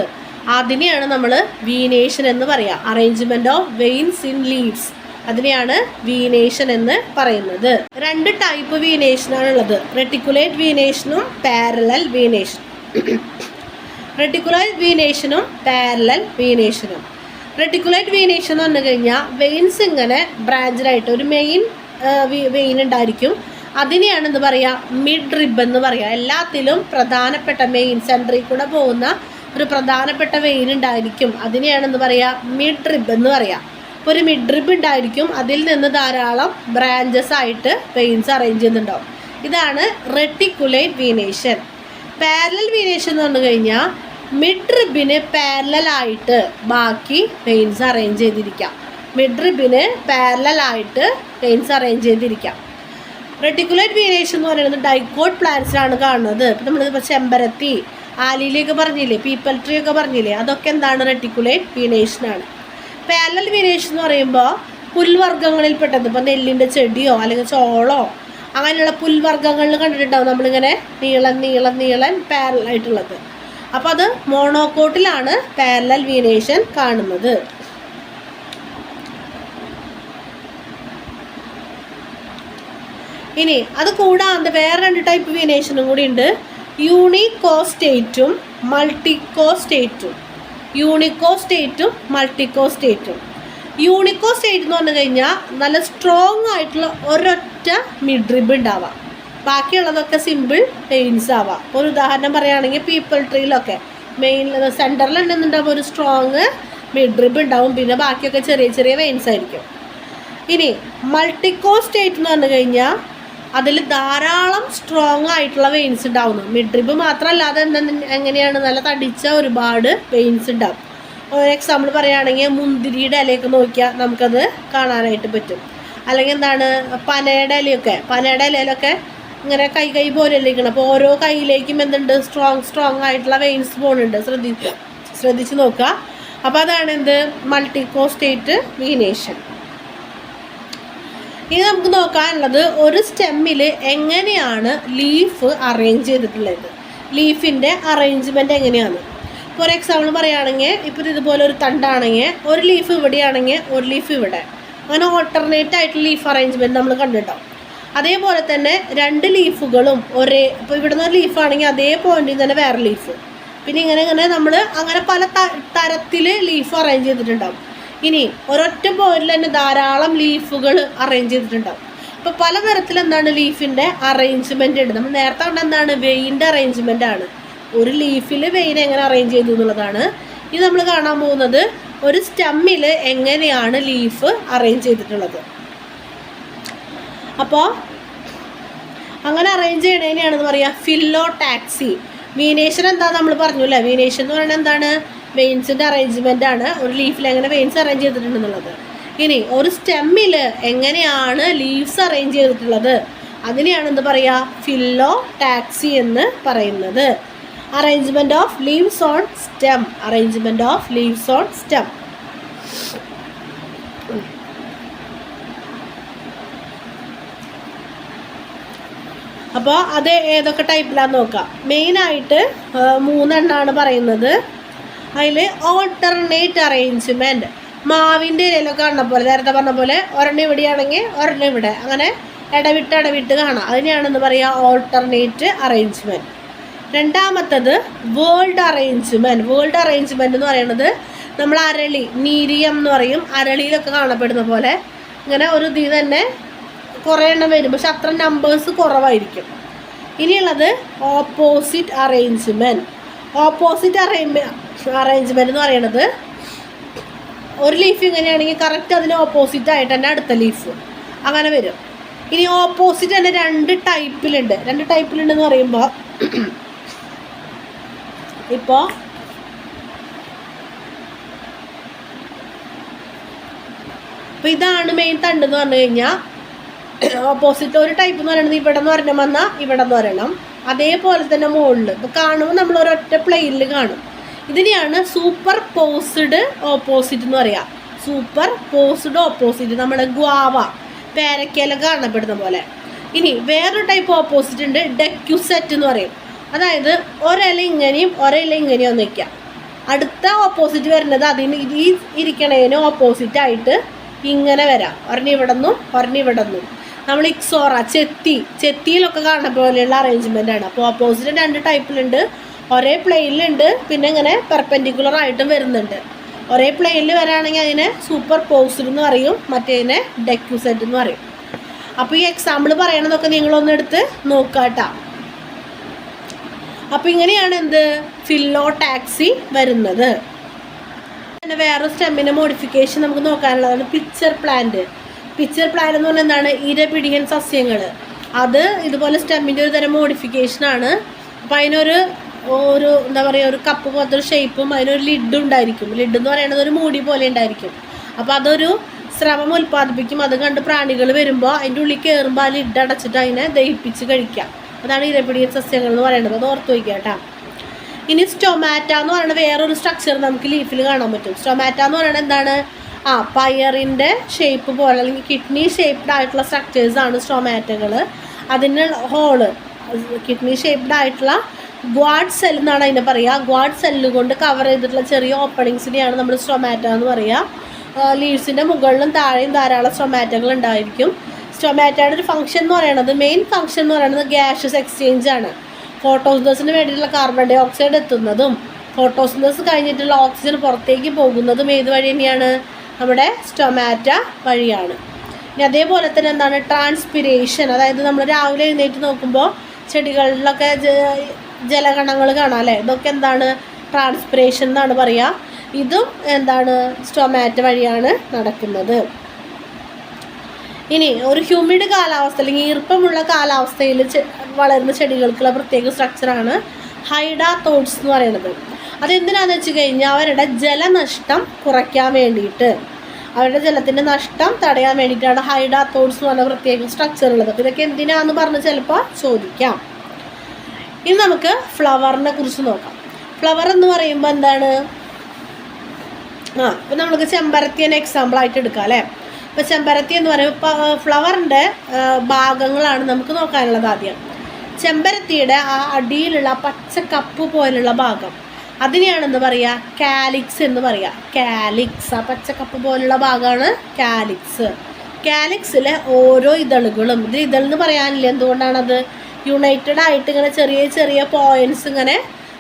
Speaker 1: അതിനെയാണ് നമ്മൾ വീനേഷൻ എന്ന് പറയുക. Arrangement of veins in leaves, അതിനെയാണ് വീനേഷൻ എന്ന് പറയുന്നത്. രണ്ട് ടൈപ്പ് വീനേഷനാണുള്ളത്, റെട്ടിക്കുലേറ്റ് വീനേഷനും പാരലൽ വീനേഷൻ. റെട്ടിക്കുലൈറ്റ് വീനേഷനും പാരലൽ വീനേഷനും. റെട്ടിക്കുലൈറ്റ് വീനേഷൻ എന്ന് പറഞ്ഞു കഴിഞ്ഞാൽ വെയിൻസ് ഇങ്ങനെ ബ്രാഞ്ചഡായിട്ട് ഒരു മെയിൻ വെയിൻ ഉണ്ടായിരിക്കും. അതിനെയാണ് എന്ത് പറയുക, മിഡ് റിബ് എന്ന് പറയുക. എല്ലാത്തിലും പ്രധാനപ്പെട്ട മെയിൻ സെൻറ്ററിൽ കൂടെ പോകുന്ന ഒരു പ്രധാനപ്പെട്ട വെയിൻ ഉണ്ടായിരിക്കും. അതിനെയാണ് എന്ത് പറയുക, മിഡ് റിബ് എന്ന് പറയുക. അപ്പോൾ ഒരു മിഡ് റിബ് ഉണ്ടായിരിക്കും, അതിൽ നിന്ന് ധാരാളം ബ്രാഞ്ചസ് ആയിട്ട് വെയിൻസ് അറേഞ്ച് ചെയ്യുന്നുണ്ടാവും. ഇതാണ് റെട്ടിക്കുലേറ്റ് വീനേഷൻ. പാരലൽ വീനേഷൻ എന്ന് പറഞ്ഞു കഴിഞ്ഞാൽ മിഡ് റിബിന് പാരലലായിട്ട് ബാക്കി വെയിൻസ് അറേഞ്ച് ചെയ്തിരിക്കാം. മിഡ് റിബിന് പാരലലായിട്ട് വെയിൻസ് അറേഞ്ച് ചെയ്തിരിക്കാം. റെട്ടിക്കുലേറ്റ് വീനേഷൻ എന്ന് പറയുന്നത് ഡൈക്കോട്ട് പ്ലാന്റ്സിലാണ് കാണുന്നത്. ഇപ്പം നമ്മളിപ്പോൾ ചെമ്പരത്തി, ആലിയിലൊക്കെ പറഞ്ഞില്ലേ, പീപ്പൽ ട്രീ ഒക്കെ പറഞ്ഞില്ലേ, അതൊക്കെ എന്താണ്, റെട്ടിക്കുലേറ്റ് വീനേഷനാണ്. പാരലൽ വീനേഷൻ എന്ന് പറയുമ്പോൾ പുൽവർഗ്ഗങ്ങളിൽപ്പെട്ടത്, ഇപ്പോൾ നെല്ലിൻ്റെ ചെടിയോ അല്ലെങ്കിൽ ചോളോ അങ്ങനെയുള്ള പുൽവർഗ്ഗങ്ങളിൽ കണ്ടിട്ടുണ്ടാവും നമ്മളിങ്ങനെ നീളൻ പാരലായിട്ടുള്ളത്. അപ്പോൾ അത് മോണോക്കോട്ടിലാണ് പാരലൽ വീനേഷൻ കാണുന്നത്. ഇനി അത് കൂടാതെ വേറെ 2 ടൈപ്പ് വീനേഷനും കൂടി ഉണ്ട്. യൂണിക്കോസ്റ്റേറ്റും മൾട്ടിക്കോസ്റ്റേറ്റും. യൂണിക്കോസ്റ്റേറ്റും മൾട്ടിക്കോസ്റ്റേറ്റും. യൂണിക്കോസ്റ്റേറ്റ് എന്ന് പറഞ്ഞു കഴിഞ്ഞാൽ നല്ല സ്ട്രോങ് ആയിട്ടുള്ള ഒരൊറ്റ മിഡ് റിബ് ഉണ്ടാവാം, ബാക്കിയുള്ളതൊക്കെ സിമ്പിൾ വെയിൻസ് ആവാം. ഒരു ഉദാഹരണം പറയുകയാണെങ്കിൽ പീപ്പിൾ ട്രീയിലൊക്കെ മെയിൻ സെൻറ്ററിൽ ഉണ്ടെന്നുണ്ടാകുമ്പോൾ ഒരു സ്ട്രോങ് മിഡ് റിബ് ഉണ്ടാവും, പിന്നെ ബാക്കിയൊക്കെ ചെറിയ ചെറിയ വെയിൻസ് ആയിരിക്കും. ഇനി മൾട്ടിക്കോസ്റ്റേറ്റ് എന്ന് പറഞ്ഞു കഴിഞ്ഞാൽ അതിൽ ധാരാളം സ്ട്രോങ് ആയിട്ടുള്ള വെയിൻസ് ഉണ്ടാവുന്നു. മിഡ് റിബ് മാത്രമല്ലാതെ എങ്ങനെയാണ് നല്ല തടിച്ച ഒരുപാട് വെയിൻസ് ഉണ്ടാവും. ഒരു എക്സാമ്പിൾ പറയുകയാണെങ്കിൽ മുന്തിരിയുടെ ഇലയൊക്കെ നോക്കിയാൽ നമുക്കത് കാണാനായിട്ട് പറ്റും. അല്ലെങ്കിൽ എന്താണ്, പനയുടെ ഇലയിലൊക്കെ ഇങ്ങനെ കൈ പോലെ ഇരിക്കണം. അപ്പോൾ ഓരോ കൈയിലേക്കും എന്തുണ്ട്, സ്ട്രോങ് ആയിട്ടുള്ള വെയിൻസ് പോകുന്നുണ്ട്. ശ്രദ്ധിച്ച് നോക്കുക. അപ്പോൾ അതാണ് എന്ത്, മൾട്ടിക്കോസ്റ്റേറ്റ് വീനേഷൻ. ഇനി നമുക്ക് നോക്കാനുള്ളത് ഒരു സ്റ്റെമ്മിൽ എങ്ങനെയാണ് ലീഫ് അറേഞ്ച് ചെയ്തിട്ടുള്ളത്, ലീഫിൻ്റെ അറേഞ്ച്മെൻറ്റ് എങ്ങനെയാണ്. ഫോർ എക്സാമ്പിൾ പറയുകയാണെങ്കിൽ ഇപ്പോൾ ഇതുപോലെ ഒരു തണ്ടാണെങ്കിൽ ഒരു ലീഫ് ഇവിടെയാണെങ്കിൽ ഒരു ലീഫ് ഇവിടെ, അങ്ങനെ ഓൾട്ടർനേറ്റ് ആയിട്ടുള്ള ലീഫ് അറേഞ്ച്മെൻറ്റ് നമ്മൾ കണ്ടിട്ടുണ്ടാവും. അതേപോലെ തന്നെ 2 ലീഫുകളും ഇപ്പോൾ ഇവിടെ നിന്ന് ഒരു ലീഫാണെങ്കിൽ അതേ പോയിന്റിൽ തന്നെ വേറെ ലീഫ്, പിന്നെ ഇങ്ങനെ നമ്മൾ അങ്ങനെ പല തരത്തിൽ ലീഫ് അറേഞ്ച് ചെയ്തിട്ടുണ്ടാവും. ഇനി ഒരൊറ്റ പോയിന്റിൽ തന്നെ ധാരാളം ലീഫുകൾ അറേഞ്ച് ചെയ്തിട്ടുണ്ടാവും. അപ്പോൾ പലതരത്തിൽ എന്താണ് ലീഫിൻ്റെ അറേഞ്ച്മെൻ്റ് ഉണ്ട്. നമ്മൾ നേരത്തെ കണ്ട എന്താണ്, വെയിൻ്റെ അറേഞ്ച്മെൻ്റ് ആണ്. ഒരു ലീഫിൽ വെയിൻ എങ്ങനെ അറേഞ്ച് ചെയ്തു എന്നുള്ളതാണ്. ഇത് നമ്മൾ കാണാൻ പോകുന്നത് ഒരു സ്റ്റെമ്മിൽ എങ്ങനെയാണ് ലീഫ് അറേഞ്ച് ചെയ്തിട്ടുള്ളത്. അപ്പോൾ അങ്ങനെ അറേഞ്ച് ചെയ്യണതിനെയാണെന്ന് പറയുക ഫില്ലോടാക്സി. വീനേഷൻ എന്താ നമ്മൾ പറഞ്ഞു അല്ലേ, വീനേഷൻ എന്ന് പറയുന്നത് എന്താണ്, വെയിൻസിൻ്റെ അറേഞ്ച്മെൻ്റ് ആണ്. ഒരു ലീഫിൽ എങ്ങനെ വെയിൻസ് അറേഞ്ച് ചെയ്തിട്ടുണ്ടെന്നുള്ളത്. ഇനി ഒരു സ്റ്റെമ്മിൽ എങ്ങനെയാണ് ലീവ്സ് അറേഞ്ച് ചെയ്തിട്ടുള്ളത്, അതിനെയാണ് എന്ത് പറയുക, ഫില്ലോടാക്സി എന്ന് പറയുന്നത്. Arrangement of leaves on stem. Arrangement of leaves on stem. അപ്പോൾ അത് ഏതൊക്കെ ടൈപ്പിലാണെന്ന് നോക്കാം. മെയിനായിട്ട് 3 എണ്ണമാണ് പറയുന്നത്. അതിൽ ഓൾട്ടർനേറ്റ് അറേഞ്ച്മെൻറ്റ്, മാവിൻ്റെ ഇലയിലൊക്കെ കാണുന്ന പോലെ, നേരത്തെ പറഞ്ഞ പോലെ ഒരെണ്ണം ഇവിടെയാണെങ്കിൽ ഒരെണ്ണം ഇവിടെ, അങ്ങനെ ഇടവിട്ട് കാണാം. അതിനെയാണെന്ന് പറയുക ഓൾട്ടർനേറ്റ് അറേഞ്ച്മെൻറ്റ്. രണ്ടാമത്തത് വേൾഡ് അറേഞ്ച്മെൻറ്റ്. വേൾഡ് അറേഞ്ച്മെൻറ്റ് എന്ന് പറയുന്നത് നമ്മൾ അരളി, നീരിയം എന്ന് പറയും, അരളിയിലൊക്കെ കാണപ്പെടുന്ന പോലെ ഇങ്ങനെ ഒരു ഇതിൽ തന്നെ കുറേ എണ്ണം വരും, പക്ഷെ അത്ര നമ്പേഴ്സ് കുറവായിരിക്കും. ഇനിയുള്ളത് ഓപ്പോസിറ്റ് അറേഞ്ച്മെൻറ്റ്. ഓപ്പോസിറ്റ് അറേഞ്ച്മെൻറ്റ് എന്ന് പറയുന്നത് ഒരു ലീഫ് ഇങ്ങനെയാണെങ്കിൽ കറക്റ്റ് അതിന് ഓപ്പോസിറ്റ് ആയിട്ട് തന്നെ അടുത്ത ലീഫ് അങ്ങനെ വരും. ഇനി ഓപ്പോസിറ്റ് തന്നെ 2 ടൈപ്പിലുണ്ടെന്ന് പറയുമ്പോൾ ഇപ്പോൾ ഇതാണ് മെയിൻ തണ്ടെന്ന് പറഞ്ഞു കഴിഞ്ഞാൽ ഓപ്പോസിറ്റ് ഒരു ടൈപ്പ് എന്ന് പറയുന്നത് ഇവിടെ നിന്ന് ഒരെണ്ണം വന്നാൽ ഇവിടെ നിന്ന് ഒരെണ്ണം, അതേപോലെ തന്നെ മുകളിൽ ഇപ്പോൾ കാണുമ്പോൾ നമ്മൾ ഒരൊറ്റ പ്ലെയിനിൽ കാണും. ഇതിനെയാണ് സൂപ്പർ പോസ്ഡ് ഓപ്പോസിറ്റ് എന്ന് പറയുക. സൂപ്പർ പോസ്ഡ് ഓപ്പോസിറ്റ് നമ്മുടെ ഗ്വാവ, പേരക്കയിലൊക്കെ കാണപ്പെടുന്ന പോലെ. ഇനി വേറൊരു ടൈപ്പ് ഓപ്പോസിറ്റ് ഉണ്ട്, ഡെക്യുസെറ്റ് എന്ന് പറയും. അതായത് ഒരില ഇങ്ങനെയും ഇങ്ങനെയും ഒന്ന് വയ്ക്കാം. അടുത്ത ഓപ്പോസിറ്റ് വരുന്നത് അതിന് ഈ ഇരിക്കണതിന് ഓപ്പോസിറ്റ് ആയിട്ട് ഇങ്ങനെ വരാം. ഒരെണ്ണം ഇവിടെ നിന്നും നമ്മൾ ഇക്സോറ, ചെത്തിയിലൊക്കെ കാണുന്ന പോലെയുള്ള അറേഞ്ച്മെൻ്റ് ആണ്. അപ്പോൾ ഓപ്പോസിറ്റ് 2 ടൈപ്പിലുണ്ട്. ഒരേ പ്ലെയിനിലുണ്ട്, പിന്നെ ഇങ്ങനെ പെർപെൻഡിക്കുലർ ആയിട്ടും വരുന്നുണ്ട്. ഒരേ പ്ലെയിനിൽ വരാണെങ്കിൽ അതിനെ സൂപ്പർ പോസ്ഡ് എന്ന് പറയും, മറ്റേതിനെ ഡെക്യൂസെറ്റ് എന്ന് പറയും. അപ്പോൾ ഈ എക്സാമ്പിൾ പറയണതൊക്കെ നിങ്ങളൊന്നെടുത്ത് നോക്കാട്ടോ. അപ്പോൾ ഇങ്ങനെയാണ് എന്ത് ഫില്ലോടാക്സി വരുന്നത്. പിന്നെ വേറെ സ്റ്റെമ്മിൻ്റെ മോഡിഫിക്കേഷൻ നമുക്ക് നോക്കാനുള്ളതാണ് പിക്ചർ പ്ലാന്റ്. പിക്ചർ പ്ലാന്റ് എന്ന് പറഞ്ഞാൽ എന്താണ്? ഇരപിടിയൻ സസ്യങ്ങൾ. അത് ഇതുപോലെ സ്റ്റെമ്മിൻ്റെ ഒരു തരം മോഡിഫിക്കേഷനാണ്. അപ്പോൾ അതിനൊരു എന്താ പറയുക, ഒരു കപ്പ് പോലത്തെ ഒരു ഷേപ്പും അതിനൊരു ലിഡും ഉണ്ടായിരിക്കും. ലിഡ് എന്ന് പറയുന്നത് ഒരു മൂടി പോലെ ഉണ്ടായിരിക്കും. അപ്പോൾ അതൊരു സ്രവം ഉൽപ്പാദിപ്പിക്കും. അത് കണ്ട് പ്രാണികൾ വരുമ്പോൾ അതിൻ്റെ ഉള്ളിൽ കയറുമ്പോൾ ആ ലിഡ് അടച്ചിട്ട് അതിനെ ദഹിപ്പിച്ച് കഴിക്കാം. അതാണ് ഇരപിടിയൻ സസ്യങ്ങൾ എന്ന് പറയുന്നത്. അത് ഓർത്ത് വയ്ക്കുക കേട്ടോ. ഇനി സ്റ്റൊമാറ്റ എന്ന് പറയുന്നത് വേറൊരു സ്ട്രക്ചർ നമുക്ക് ലീഫിൽ കാണാൻ പറ്റും. സ്റ്റൊമാറ്റ എന്ന് പറയുന്നത് എന്താണ്? പയറിൻ്റെ ഷേപ്പ് പോലെ അല്ലെങ്കിൽ കിഡ്നി ഷേപ്പ്ഡ് ആയിട്ടുള്ള സ്ട്രക്ചേഴ്സാണ് സ്റ്റൊമാറ്റകൾ. അതിന് ഹോള് കിഡ്നി ഷേപ്പ്ഡ് ആയിട്ടുള്ള ഗ്വാഡ് സെൽ എന്നാണ് അതിനെ പറയുക. ഗ്വാഡ് സെല്ല് കൊണ്ട് കവർ ചെയ്തിട്ടുള്ള ചെറിയ ഓപ്പണിങ്സിനെയാണ് നമ്മൾ സ്റ്റൊമാറ്റ എന്ന് പറയുക. ലീവ്സിൻ്റെ മുകളിലും താഴെയും ധാരാളം സ്റ്റൊമാറ്റകൾ ഉണ്ടായിരിക്കും. സ്റ്റൊമാറ്റയുടെ ഒരു ഫംഗ്ഷൻ എന്ന് പറയുന്നത്, മെയിൻ ഫംഗ്ഷൻ എന്ന് പറയുന്നത് ഗ്യാഷ്യസ് എക്സ്ചേഞ്ച് ആണ്. ഫോട്ടോസിന്തസിന് വേണ്ടിയിട്ടുള്ള കാർബൺ ഡൈ ഓക്സൈഡ് എത്തുന്നതും ഫോട്ടോസിന്തസിസ് കഴിഞ്ഞിട്ടുള്ള ഓക്സിജൻ പുറത്തേക്ക് പോകുന്നതും ഏത് വഴി തന്നെയാണ്? നമ്മുടെ സ്റ്റൊമാറ്റ വഴിയാണ്. ഇനി അതേപോലെ തന്നെ എന്താണ് ട്രാൻസ്പിരേഷൻ, അതായത് നമ്മൾ രാവിലെ എഴുന്നേറ്റ് നോക്കുമ്പോൾ ചെടികളിലൊക്കെ ജലകണങ്ങൾ കാണാം അല്ലേ? ഇതൊക്കെ എന്താണ്? ട്രാൻസ്പിരേഷൻ എന്നാണ് പറയുക. ഇതും എന്താണ്? സ്റ്റൊമാറ്റ വഴിയാണ് നടക്കുന്നത്. ഇനി ഒരു ഹ്യൂമിഡ് കാലാവസ്ഥ അല്ലെങ്കിൽ ഈർപ്പമുള്ള കാലാവസ്ഥയിൽ വളരുന്ന ചെടികൾക്കുള്ള പ്രത്യേക സ്ട്രക്ചറാണ് ഹൈഡാത്തോഡ്സ് എന്ന് പറയുന്നത്. അതെന്തിനാണെന്ന് വെച്ച് കഴിഞ്ഞാൽ അവരുടെ ജലനഷ്ടം കുറയ്ക്കാൻ വേണ്ടിയിട്ട്, അവരുടെ ജലത്തിൻ്റെ നഷ്ടം തടയാൻ വേണ്ടിയിട്ടാണ് ഹൈഡാത്തോഡ്സ് എന്ന് പറഞ്ഞ പ്രത്യേക സ്ട്രക്ചർ ഉള്ളത്. അപ്പോൾ ഇതൊക്കെ എന്തിനാന്ന് പറഞ്ഞ് ചിലപ്പോൾ ചോദിക്കാം. ഇനി നമുക്ക് ഫ്ലവറിനെ കുറിച്ച് നോക്കാം. ഫ്ലവർ എന്ന് പറയുമ്പോൾ എന്താണ്? ഇപ്പം നമുക്ക് ചെമ്പരത്തിനെ എക്സാമ്പിളായിട്ട് എടുക്കാം അല്ലേ? ഇപ്പോൾ ചെമ്പരത്തി എന്ന് പറയുമ്പോൾ ഫ്ലവറിൻ്റെ ഭാഗങ്ങളാണ് നമുക്ക് നോക്കാനുള്ളത്. ആദ്യം ചെമ്പരത്തിയുടെ ആ അടിയിലുള്ള പച്ച കപ്പ് പോലുള്ള ഭാഗം, അതിനെയാണെന്ന് പറയുക കാലിക്സ് എന്ന് പറയുക. കാലിക്സ്, ആ പച്ചക്കപ്പ് പോലുള്ള ഭാഗമാണ് കാലിക്സ്. കാലിക്സിലെ ഓരോ ഇതളുകളും, ഇത് ഇതളെന്ന് പറയാനില്ല, എന്തുകൊണ്ടാണത്? യുണൈറ്റഡ് ആയിട്ട് ഇങ്ങനെ ചെറിയ ചെറിയ പോയിൻറ്റ്സ് ഇങ്ങനെ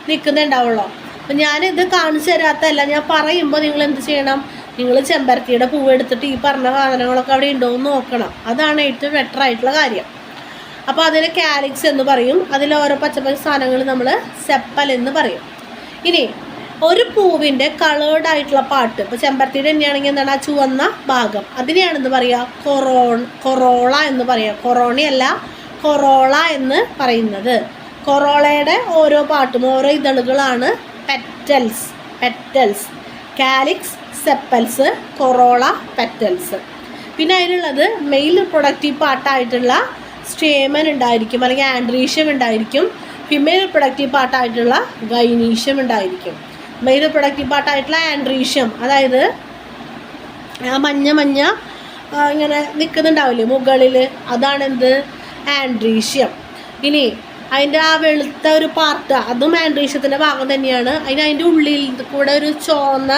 Speaker 1: നിൽക്കുന്നുണ്ടാവുള്ളൂ. അപ്പം ഞാനിത് കാണിച്ചു തരാത്തല്ല, ഞാൻ പറയുമ്പോൾ നിങ്ങൾ എന്ത് ചെയ്യണം? നിങ്ങൾ ചെമ്പരത്തിയുടെ പൂവ് എടുത്തിട്ട് ഈ പറഞ്ഞ സാധനങ്ങളൊക്കെ അവിടെ ഉണ്ടോ എന്ന് നോക്കണം. അതാണ് ഏറ്റവും ബെറ്റർ ആയിട്ടുള്ള കാര്യം. അപ്പോൾ അതിന് കാലിക്സ് എന്ന് പറയും. അതിൽ ഓരോ പച്ചപ്പച്ച സാധനങ്ങൾ നമ്മൾ സെപ്പൽ എന്ന് പറയും. ഇനി ഒരു പൂവിൻ്റെ കളേർഡ് ആയിട്ടുള്ള പാർട്ട്, ഇപ്പോൾ ചെമ്പരത്തിയുടെ തന്നെയാണെങ്കിൽ എന്താണ്? ആ ചുവന്ന ഭാഗം, അതിനെയാണെന്ന് പറയുക കൊറോള എന്ന് പറയുക. കൊറോണയല്ല, കൊറോള എന്ന് പറയുന്നത്. കൊറോളയുടെ ഓരോ പാട്ടും ഓരോ ഇതളുകളാണ് petals. Calyx, sepals, corolla, petals. പിന്നെ അതിനുള്ളത് മെയിൽ പ്രൊഡക്റ്റീവ് പാർട്ടായിട്ടുള്ള സ്റ്റേമൻ ഉണ്ടായിരിക്കും, അല്ലെങ്കിൽ ആൻഡ്രീഷ്യം ഉണ്ടായിരിക്കും. ഫിമെയിൽ പ്രൊഡക്റ്റീവ് പാർട്ടായിട്ടുള്ള ഗൈനീഷ്യം ഉണ്ടായിരിക്കും. മെയിൽ പ്രൊഡക്റ്റീവ് പാർട്ടായിട്ടുള്ള ആൻഡ്രീഷ്യം, അതായത് ആ മഞ്ഞ ഇങ്ങനെ നിൽക്കുന്നുണ്ടാവില്ലേ മുകളിൽ, അതാണെന്ത്? ആൻഡ്രീഷ്യം. ഇനി അതിൻ്റെ ആ വെളുത്ത ഒരു പാർട്ട്, അതും ആൻഡ്രീഷ്യത്തിൻ്റെ ഭാഗം തന്നെയാണ്. അതിൻ്റെ ഉള്ളിൽ കൂടെ ഒരു ചുവന്ന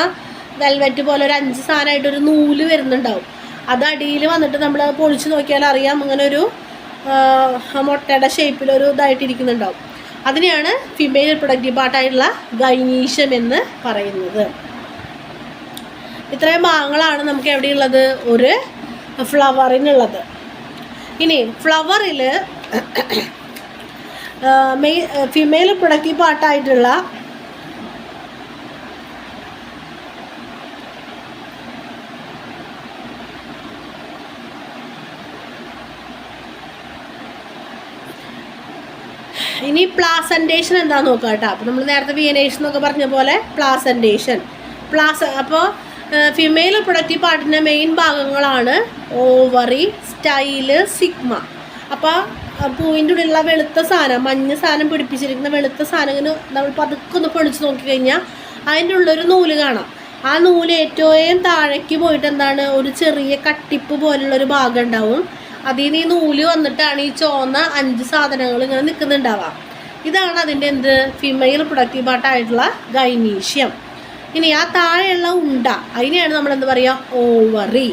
Speaker 1: വെൽവെറ്റ് പോലെ ഒരു 5 സാധനമായിട്ടൊരു നൂല് വരുന്നുണ്ടാവും. അത് അടിയിൽ വന്നിട്ട് നമ്മൾ പൊളിച്ച് നോക്കിയാൽ അറിയാം, ഇങ്ങനെ ഒരു മുട്ടയുടെ ഷേപ്പിലൊരു ഇതായിട്ടിരിക്കുന്നുണ്ടാവും. അതിനെയാണ് ഫിമെയിൽ പ്രൊഡക്റ്റീവ് പാർട്ടായിട്ടുള്ള ഗൈനീഷ്യം എന്ന് പറയുന്നത്. ഇത്രയും ഭാഗങ്ങളാണ് നമുക്ക് എവിടെയുള്ളത്? ഒരു ഫ്ലവറിനുള്ളത്. ഇനി ഫ്ലവറിൽ ഫിമെയിൽ പ്രൊഡക്റ്റീവ് പാർട്ടായിട്ടുള്ള ഇനി പ്ലാസൻറ്റേഷൻ എന്താണെന്ന് നോക്കാം കേട്ടോ. അപ്പോൾ നമ്മൾ നേരത്തെ വിയനേഷൻ എന്നൊക്കെ പറഞ്ഞ പോലെ പ്ലാസൻറ്റേഷൻ. അപ്പോൾ ഫിമെയിൽ പ്രൊഡക്റ്റീവ് പാർട്ടിൻ്റെ മെയിൻ ഭാഗങ്ങളാണ് ഓവറി, സ്റ്റൈല്, സിഗ്മ. അപ്പോൾ പൂവിൻ്റെ ഉള്ളിലുള്ള വെളുത്ത സാധനം, മഞ്ഞ സാധനം പിടിപ്പിച്ചിരിക്കുന്ന വെളുത്ത സാധനം ഇങ്ങനെ നമ്മൾ പതുക്കെ ഒന്ന് പൊളിച്ച് നോക്കിക്കഴിഞ്ഞാൽ അതിൻ്റെ ഉള്ളൊരു നൂല് കാണാം. ആ നൂല് ഏറ്റവും താഴേക്ക് പോയിട്ട് എന്താണ്? ഒരു ചെറിയ കട്ടിപ്പ് പോലുള്ളൊരു ഭാഗം ഉണ്ടാവും. അതിൽ നിന്ന് ഈ നൂല് വന്നിട്ടാണ് ഈ ചുവന്ന 5 സാധനങ്ങൾ ഇങ്ങനെ നിൽക്കുന്നുണ്ടാവാം. ഇതാണ് അതിൻ്റെ എന്ത്? ഫിമെയിൽ പ്രൊഡക്റ്റീവ് പാർട്ടായിട്ടുള്ള ഗൈനീഷ്യം. ഇനി ആ താഴെയുള്ള ഉണ്ട, അതിനെയാണ് നമ്മൾ എന്ത് പറയുക? ഓവറി.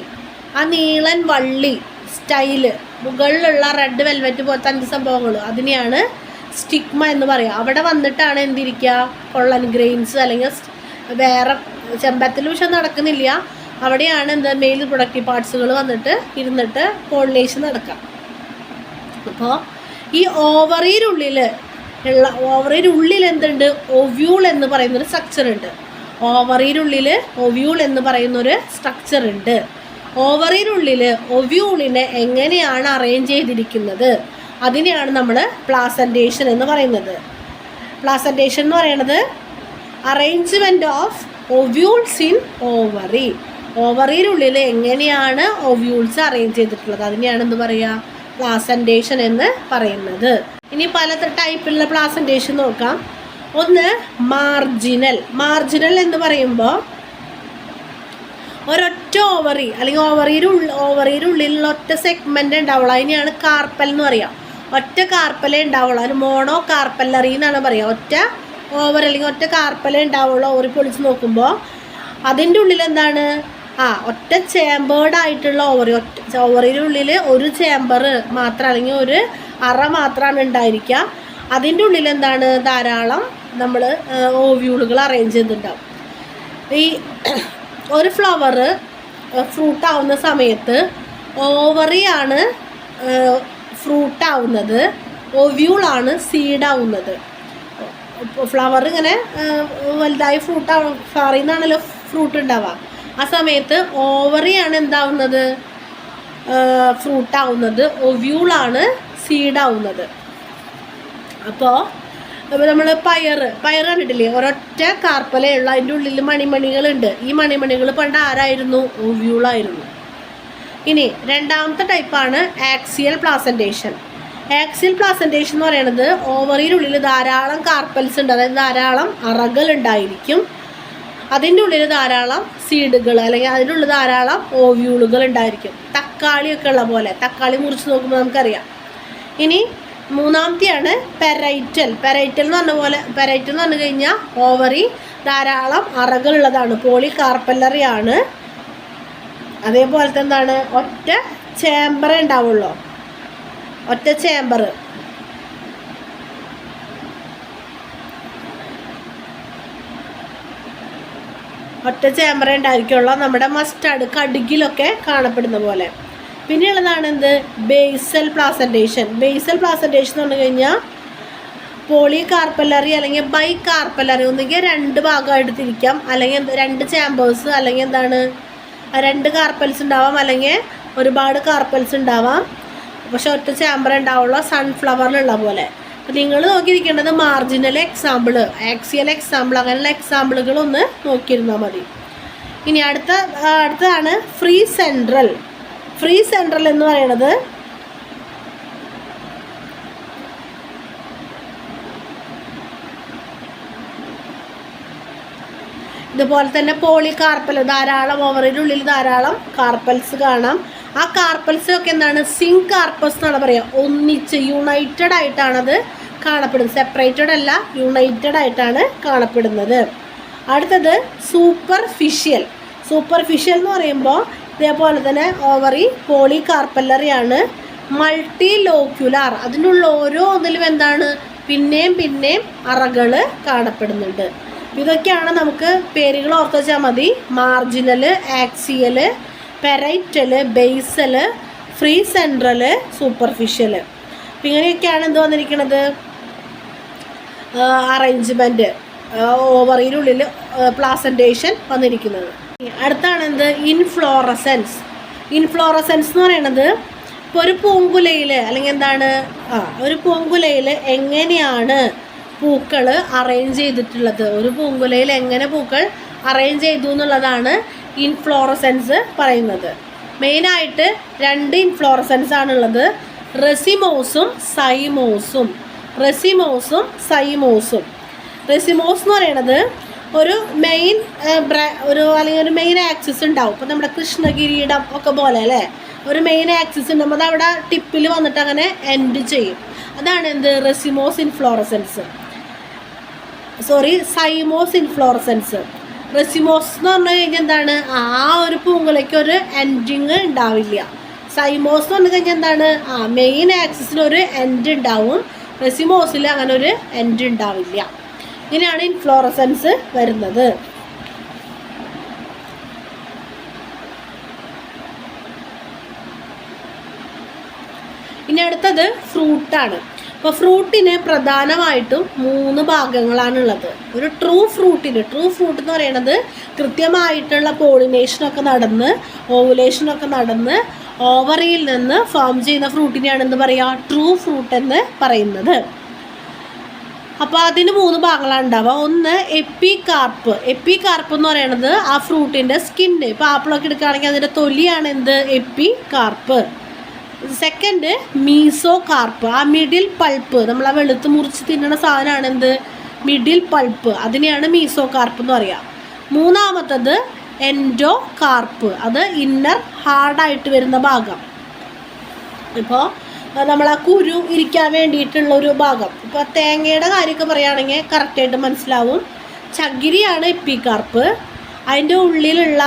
Speaker 1: ആ നീളൻ വള്ളി, സ്റ്റൈല്, മുകളിലുള്ള റെഡ് വെൽവെറ്റ് പോലത്തെ 5 സംഭവങ്ങൾ, അതിനെയാണ് സ്റ്റിഗ്മ എന്ന് പറയാം. അവിടെ വന്നിട്ടാണ് എന്തിരിക്കുക, പൊള്ളൻ ഗ്രെയിൻസ് അല്ലെങ്കിൽ വേറെ ചെമ്പരത്തിൽ പക്ഷെ നടക്കുന്നില്ല, അവിടെയാണ് എന്ത് മെയിൽ പ്രൊഡക്റ്റീവ് പാർട്സുകൾ വന്നിട്ട് ഇരുന്നിട്ട് പോളിനേഷൻ നടക്കാം. അപ്പോൾ ഈ ഓവറിയുടെ ഉള്ളിൽ എന്തുണ്ട്, ഒവ്യൂൾ എന്ന് പറയുന്നൊരു സ്ട്രക്ചർ ഉണ്ട്. ഓവറിയുടെ ഉള്ളിൽ ഒവ്യൂൾ എന്ന് പറയുന്നൊരു സ്ട്രക്ചർ ഉണ്ട്. ഓവറിയുടെ ഉള്ളിൽ ഒവ്യൂളിനെ എങ്ങനെയാണ് അറേഞ്ച് ചെയ്തിരിക്കുന്നത്, അതിനെയാണ് നമ്മൾ പ്ലാസൻറ്റേഷൻ എന്ന് പറയുന്നത്. പ്ലാസൻറ്റേഷൻ എന്ന് പറയുന്നത് arrangement of ovules in ovary. ഓവറിയുടെ ഉള്ളിൽ എങ്ങനെയാണ് ഒവ്യൂൾസ് അറേഞ്ച് ചെയ്തിട്ടുള്ളത്, അതിനെയാണ് എന്ത് പറയുക, പ്ലാസൻറ്റേഷൻ എന്ന് പറയുന്നത്. ഇനി പല ടൈപ്പിലുള്ള പ്ലാസൻറ്റേഷൻ നോക്കാം. ഒന്ന് മാർജിനൽ. മാർജിനൽ എന്ന് പറയുമ്പോൾ ഒരൊറ്റ ഓവറി അല്ലെങ്കിൽ ഓവറിയുടെ ഉള്ളിലുള്ള ഒറ്റ സെഗ്മെൻ്റ് ഉണ്ടാവുള്ളൂ, അതിനെയാണ് കാർപ്പൽ എന്ന് പറയുക. ഒറ്റ കാർപ്പലേ ഉണ്ടാവുള്ളൂ, ഒരു മോണോ കാർപ്പല്ലറി എന്നാണ് പറയുക. ഒറ്റ ഓവർ അല്ലെങ്കിൽ ഒറ്റ കാർപ്പലേ ഉണ്ടാവുള്ളൂ. ഓവറി പൊളിച്ച് നോക്കുമ്പോൾ അതിൻ്റെ ഉള്ളിൽ എന്താണ്, ഒറ്റ ചേമ്പേർഡ് ആയിട്ടുള്ള ഓവറിയുടെ ഉള്ളിൽ ഒരു ചേമ്പർ മാത്രം അല്ലെങ്കിൽ ഒരു അറ മാത്രമാണ് ഉണ്ടായിരിക്കുക. അതിൻ്റെ ഉള്ളിൽ എന്താണ്, ധാരാളം നമ്മൾ ഓവ്യൂളുകൾ അറേഞ്ച് ചെയ്തിട്ടുണ്ടാവും. ഈ ഒരു ഫ്ലവർ ഫ്രൂട്ട് ആവുന്ന സമയത്ത് ഓവറിയാണ് ഫ്രൂട്ട് ആവുന്നത്, ഒവ്യൂളാണ് സീഡ് ആവുന്നത്. ഫ്ലവർ ഇങ്ങനെ വലുതായി ഫ്ലവറിൽ നിന്നാണല്ലോ ഫ്രൂട്ട് ഉണ്ടാവുക. ആ സമയത്ത് ഓവറിയാണ് എന്താവുന്നത്, ഫ്രൂട്ട് ആവുന്നത്, ഒവ്യൂളാണ് സീഡ് ആവുന്നത്. അപ്പോൾ നമ്മൾ പയർ കണ്ടിട്ടില്ലേ, ഒരൊറ്റ കാർപ്പലയുള്ള അതിൻ്റെ ഉള്ളിൽ മണിമണികളുണ്ട്. ഈ മണിമണികൾ പണ്ട് ആരായിരുന്നു, ഒവ്യൂളായിരുന്നു. ഇനി രണ്ടാമത്തെ ടൈപ്പാണ് ആക്സിയൽ പ്ലാസൻറ്റേഷൻ. ആക്സിയൽ പ്ലാസൻറ്റേഷൻ എന്ന് പറയുന്നത് ഓവറിയുടെ ഉള്ളിൽ ധാരാളം കാർപ്പൽസ് ഉണ്ട്, അതായത് ധാരാളം അറകൾ ഉണ്ടായിരിക്കും. അതിൻ്റെ ഉള്ളിൽ ധാരാളം സീഡുകൾ അല്ലെങ്കിൽ അതിൻ്റെ ഉള്ളിൽ ധാരാളം ഓവ്യൂളുകൾ ഉണ്ടായിരിക്കും. തക്കാളിയൊക്കെ ഉള്ള പോലെ, തക്കാളി മുറിച്ച് നോക്കുമ്പോൾ നമുക്കറിയാം. ഇനി മൂന്നാമത്തെയാണ് പെരൈറ്റൽ. പെരൈറ്റൽ എന്ന് പറഞ്ഞു കഴിഞ്ഞാൽ ഓവറി ധാരാളം അറകളുള്ളതാണ്, പോളി കാർപ്പല്ലറി ആണ്. അതേപോലത്തെ എന്താണ്, ഒറ്റ ചേമ്പറേ ഉണ്ടാവുള്ളൂ, ഒറ്റ ചേമ്പർ. ഒറ്റ ചേമ്പറേ ഉണ്ടായിരിക്കുള്ളൂ, നമ്മുടെ മസ്റ്റാർഡ് കടുകിലൊക്കെ കാണപ്പെടുന്ന പോലെ. പിന്നെയുള്ളതാണ് എന്ത്, ബേസൽ പ്ലാസൻറ്റേഷൻ. ബേസൽ പ്ലാസൻറ്റേഷൻ എന്ന് പറഞ്ഞു കഴിഞ്ഞാൽ പോളി കാർപ്പല്ലറി അല്ലെങ്കിൽ ബൈ കാർപ്പല്ലറി, ഒന്നുകിൽ രണ്ട് ഭാഗമായിട്ട് തിരിക്കാം, അല്ലെങ്കിൽ രണ്ട് ചേമ്പേഴ്സ്, അല്ലെങ്കിൽ എന്താണ് രണ്ട് കാർപ്പൽസ് ഉണ്ടാവാം, അല്ലെങ്കിൽ ഒരുപാട് കാർപ്പൽസ് ഉണ്ടാവാം. പക്ഷെ ഒറ്റ ചേമ്പർ ഉണ്ടാവുള്ള സൺഫ്ലവറിലുള്ള പോലെ. അപ്പം നിങ്ങൾ നോക്കിയിരിക്കേണ്ടത് മാർജിനൽ എക്സാമ്പിൾ, ആക്സിയൽ എക്സാമ്പിൾ, അങ്ങനെയുള്ള എക്സാമ്പിളുകളൊന്ന് നോക്കിയിരുന്നാൽ മതി. ഇനി അടുത്തതാണ് ഫ്രീ സെൻട്രൽ. ഫ്രീ സെൻട്രൽ എന്ന് പറയുന്നത് ഇതുപോലെ തന്നെ പോളി കാർപ്പൽ, ധാരാളം ഓവറിൻ്റെ ഉള്ളിൽ ധാരാളം കാർപ്പൽസ് കാണാം. ആ കാർപ്പൽസ് ഒക്കെ എന്താണ്, സിങ്ക് കാർപ്പസ് എന്നാണ് പറയുക. ഒന്നിച്ച് യുണൈറ്റഡ് ആയിട്ടാണത് കാണപ്പെടുന്നത്, സെപ്പറേറ്റഡ് അല്ല, യുണൈറ്റഡ് ആയിട്ടാണ് കാണപ്പെടുന്നത്. അടുത്തത് സൂപ്പർഫിഷ്യൽ. സൂപ്പർഫിഷ്യൽ എന്ന് പറയുമ്പോൾ ഇതേപോലെ തന്നെ ഓവറി പോളി കാർപ്പല്ലറിയാണ്, മൾട്ടി ലോക്യുലാർ. അതിനുള്ള ഓരോ ഒന്നിലും എന്താണ്, പിന്നെയും അറകൾ കാണപ്പെടുന്നുണ്ട്. ഇതൊക്കെയാണ് നമുക്ക് പേരുകൾ ഓർത്ത് വെച്ചാൽ മതി. Marginal, axial, parietal, basal, free central, superficial. അപ്പം ഇങ്ങനെയൊക്കെയാണ് എന്ത് വന്നിരിക്കുന്നത്, അറേഞ്ച്മെൻറ്റ്, ഓവറിനുള്ളിൽ പ്ലാസൻറ്റേഷൻ വന്നിരിക്കുന്നത്. അടുത്താണ് എന്ത്, ഇൻഫ്ലോറസൻസ്. ഇൻഫ്ലോറസൻസ് എന്ന് പറയുന്നത് ഇപ്പോൾ ഒരു പൂങ്കുലയിൽ അല്ലെങ്കിൽ എന്താണ് ഒരു പൂങ്കുലയിൽ എങ്ങനെയാണ് പൂക്കൾ അറേഞ്ച് ചെയ്തിട്ടുള്ളത്, ഒരു പൂങ്കുലയിൽ എങ്ങനെ പൂക്കൾ അറേഞ്ച് ചെയ്തു എന്നുള്ളതാണ് ഇൻഫ്ലോറസൻസ് പറയുന്നത്. മെയിനായിട്ട് രണ്ട് ഇൻഫ്ലോറസൻസ് ആണുള്ളത്, റെസിമോസും സൈമോസും. റെസിമോസും സൈമോസും. റെസിമോസ് എന്ന് പറയുന്നത് ഒരു മെയിൻ അല്ലെങ്കിൽ ഒരു മെയിൻ ആക്സിസ് ഉണ്ടാവും. ഇപ്പോൾ നമ്മുടെ കൃഷ്ണകിരീടം ഒക്കെ പോലെ അല്ലേ, ഒരു മെയിൻ ആക്സിസ് ഉണ്ടാകുമ്പോൾ അത് അവിടെ ടിപ്പിൽ വന്നിട്ട് അങ്ങനെ എൻഡ് ചെയ്യും. അതാണ് എന്ത്, racemose inflorescence. Cymose inflorescence. Racemose എന്ന് പറഞ്ഞു കഴിഞ്ഞാൽ എന്താണ്, ആ ഒരു പൂങ്കുലയ്ക്ക് ഒരു എൻഡിങ് ഉണ്ടാവില്ല. സൈമോസ് എന്ന് പറഞ്ഞു കഴിഞ്ഞാൽ എന്താണ്, മെയിൻ ആക്സിസിൽ ഒരു എൻഡ് ഉണ്ടാവും, റെസിമോസിൽ അങ്ങനെ ഒരു എൻഡ് ഉണ്ടാവില്ല. ഇങ്ങനെയാണ് ഇൻഫ്ലോറസൻസ് വരുന്നത്. ഇനി അടുത്തത് ഫ്രൂട്ടാണ്. അപ്പോൾ ഫ്രൂട്ടിന് പ്രധാനമായിട്ടും 3 ഭാഗങ്ങളാണുള്ളത്. ഒരു ട്രൂ ഫ്രൂട്ട് എന്ന് പറയുന്നത് കൃത്യമായിട്ടുള്ള പോളിനേഷനൊക്കെ നടന്ന് ഓവുലേഷനൊക്കെ നടന്ന് ഓവറിയിൽ നിന്ന് ഫോം ചെയ്യുന്ന ഫ്രൂട്ടിനെയാണ് എന്ത് പറയുക, ട്രൂ ഫ്രൂട്ട് എന്ന് പറയുന്നത്. അപ്പോൾ അതിന് 3 ഭാഗങ്ങളാണ് ഉണ്ടാവുക. ഒന്ന് എപ്പികാർപ്പ് എന്ന് പറയുന്നത് ആ ഫ്രൂട്ടിൻ്റെ സ്കിന്ന്. ഇപ്പോൾ ആപ്പിളൊക്കെ എടുക്കുകയാണെങ്കിൽ അതിൻ്റെ തൊലിയാണ് എന്ത്, എപ്പികാർപ്പ്. സെക്കൻഡ് മീസോകാർപ്പ്, ആ മിഡിൽ പൾപ്പ്, നമ്മൾ ആ വെളുത്ത് മുറിച്ച് തിന്നുന്ന സാധനമാണ് എന്ത്, മിഡിൽ പൾപ്പ്, അതിനെയാണ് മീസോകാർപ്പ് എന്ന് പറയുക. മൂന്നാമത്തത് എൻഡോകാർപ്പ്, അത് ഇന്നർ ഹാർഡായിട്ട് വരുന്ന ഭാഗം. ഇപ്പോൾ നമ്മൾ ആ കുരു ഇരിക്കാൻ വേണ്ടിയിട്ടുള്ളൊരു ഭാഗം. ഇപ്പോൾ തേങ്ങയുടെ കാര്യമൊക്കെ പറയുകയാണെങ്കിൽ കറക്റ്റായിട്ട് മനസ്സിലാവും. ചകിരിയാണ് എപ്പികാർപ്പ്. അതിൻ്റെ ഉള്ളിലുള്ള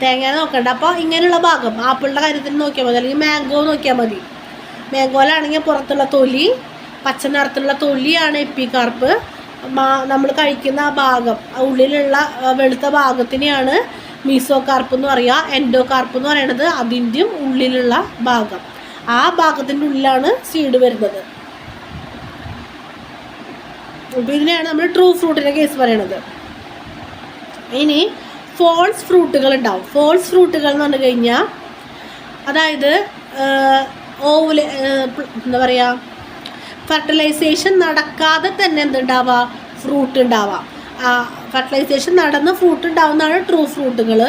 Speaker 1: തേങ്ങ നോക്കണ്ട. അപ്പോൾ ഇങ്ങനെയുള്ള ഭാഗം ആപ്പിളിൻ്റെ കാര്യത്തിൽ നോക്കിയാൽ മതി, അല്ലെങ്കിൽ മാംഗോ നോക്കിയാൽ മതി. മാംഗോയിലാണെങ്കിൽ പുറത്തുള്ള തൊലി, പച്ച നിറത്തിലുള്ള തൊലിയാണ് എപ്പികാർപ്പ്. നമ്മൾ കഴിക്കുന്ന ആ ഭാഗം, ഉള്ളിലുള്ള വെളുത്ത ഭാഗത്തിനെയാണ് മീസോകാർപ്പ് എന്ന് പറയുക. എൻഡോകാർപ്പ് എന്ന് പറയുന്നത് അതിൻ്റെയും ഉള്ളിലുള്ള ഭാഗം. ആ ഭാഗത്തിൻ്റെ ഉള്ളിലാണ് സീഡ് വരുന്നത്. അപ്പോൾ ഇതിനെയാണ് നമ്മൾ ട്രൂ ഫ്രൂട്ടിൻ്റെ കേസ് പറയണത്. ഇനി ഫോൾസ് ഫ്രൂട്ടുകൾ ഉണ്ടാവും. ഫോൾസ് ഫ്രൂട്ടുകൾ എന്ന് പറഞ്ഞു കഴിഞ്ഞാൽ അതായത് എന്താ പറയുക, ഫെർട്ടിലൈസേഷൻ നടക്കാതെ തന്നെ എന്തുണ്ടാവുക, ഫ്രൂട്ട് ഉണ്ടാവാം. ഫെർട്ടിലൈസേഷൻ നടന്ന് ഫ്രൂട്ട് ഉണ്ടാവുന്നതാണ് ട്രൂ ഫ്രൂട്ടുകൾ.